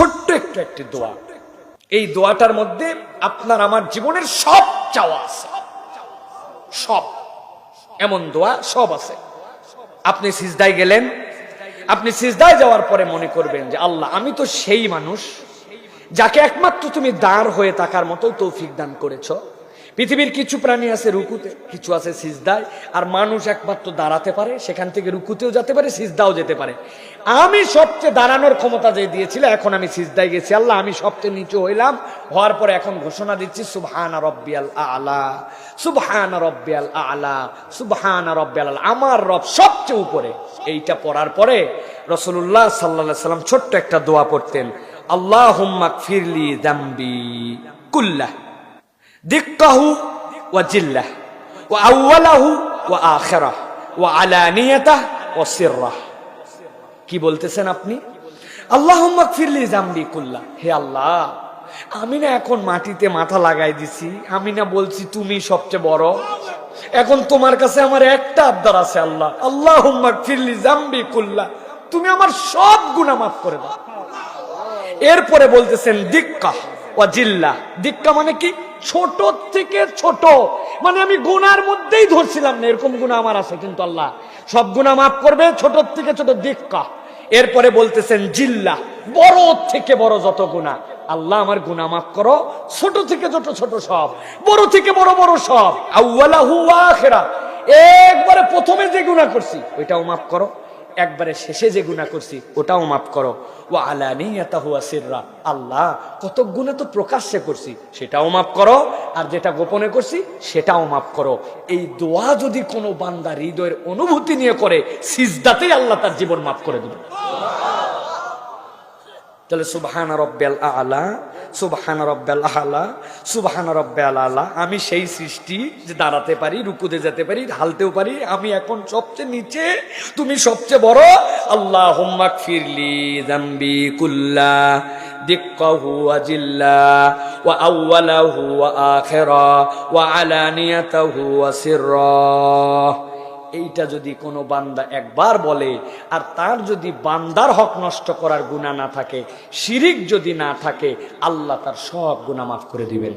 ছোট্ট একটি দোয়া। এই দোয়াটার মধ্যে আপনার আমার জীবনের সব চাওয়া আছে, সব এমন দোয়া সব আছে। আপনি সিজদায় গেলেন, আপনি সিজদায় যাওয়ার পরে মনে করবেন যে আল্লাহ, আমি তো সেই মানুষ যাকে একমাত্র তুমি দাঁড় হয়ে থাকার মতো তৌফিক দান করেছো। পৃথিবীর কিছু প্রাণী আছে রুকুতে, কিছু আছে সিজদায়, আর মানুষ একমাত্র দাঁড়াতে পারে, সেখান থেকে রুকুতেও যেতে পারে, সিজদাও যেতে পারে। আমি সবচেয়ে দাঁড়ানোর ক্ষমতা যে দিয়েছিল, এখন আমি সিজদায় গেছি। আল্লাহ, আমি সবচেয়ে নিচু হইলাম, হওয়ার পরে এখন ঘোষণা দিচ্ছি সুবহান রাব্বিয়াল আ'লা, সুবহান রাব্বিয়াল আ'লা, সুবহান রাব্বিয়াল আ'লা, আমার রব সবচেয়ে উপরে। এইটা পড়ার পরে রাসূলুল্লাহ সাল্লাল্লাহু আলাইহি সাল্লাম ছোট্ট একটা দোয়া পড়তেন, আল্লাহুম্মা গফিরলি যামবি কুল্লাহ দিক্কাহু ওয়া জিল্লাহ ওয়া আউওয়ালাহু ওয়া আখিরাহ ওয়া আলানিয়াতাহ ওয়া সিররাহ। কি বলতেছেন আপনি? আল্লাহুম্মা গফিরলি যামবি কুল্লাহ, হে আল্লাহ, আমি না এখন মাটিতে মাথা লাগাই দিছি, আমি না বলছি তুমি সবচেয়ে বড়। এখন তোমার কাছে আমার একটা আবদার আছে আল্লাহ, আল্লাহুম্মা গফিরলি যামবি কুল্লাহ, তুমি আমার সব গুনাহ মাফ করে দাও। এরপরে বলতেছেন দিক্কা ওয়া জিল্লাহ। দিক্কা মানে কি? ছোট থেকে ছোট, মানে আমি গুনার মধ্যেই ধরছিলাম না, এরকম গুনাহ আমার আছে, কিন্তু আল্লাহ সব গুনাহ মাফ করবে, ছোট থেকে ছোট দিক্কা। এরপরে বলতেছেন জিল্লাহ, বড় থেকে বড় যত গুনাহ, আল্লাহ আমার গুনাহ মাফ করো, ছোট থেকে ছোট ছোট সব, বড় থেকে বড় বড় সব। আউওয়ালাহু ওয়া আখিরা, একবারে প্রথমে যে গুনাহ করছি ওইটাও মাফ করো, একবারে শেষে যে গুনাহ করছি ওটাও মাফ করো। ওয়া আলানিয়াতাহু ওয়া সিররা, আল্লাহ কত গুনাহ তো প্রকাশ্যে করছি সেটাও মাফ করো, আর যেটা গোপনে করছি সেটাও মাফ করো। এই দোয়া যদি কোনো বান্দা হৃদয়ের অনুভূতি নিয়ে করে, সিজদাতেই আল্লাহ তার জীবন মাফ করে দেবে। তাহলে সুবহান রাব্বিয়াল আ'লা, সুবহান রাব্বিয়াল আ'লা, সুবহান রাব্বিয়াল আ'লা। আমি সেই সৃষ্টি যে দাঁড়াতে পারি, রুকুতে যেতে পারি, হালতেও পারি, আমি এখন সবচেয়ে নিচে, তুমি সবচেয়ে বড়। আল্লাহুম্মা গফিরলি যামবি কুল্লাহ দিক্কাহু ওয়া জিল্লাহ ওয়া আউওয়ালাহু ওয়া আখিরাহ ওয়া আলানিয়াতাহু ওয়া সিররাহ। এইটা যদি কোনো বান্দা একবার বলে, আর তার যদি বান্দার হক নষ্ট করার গুনাহ না থাকে, শিরিক যদি না থাকে, আল্লাহ তার সব গুনাহ মাফ করে দিবেন।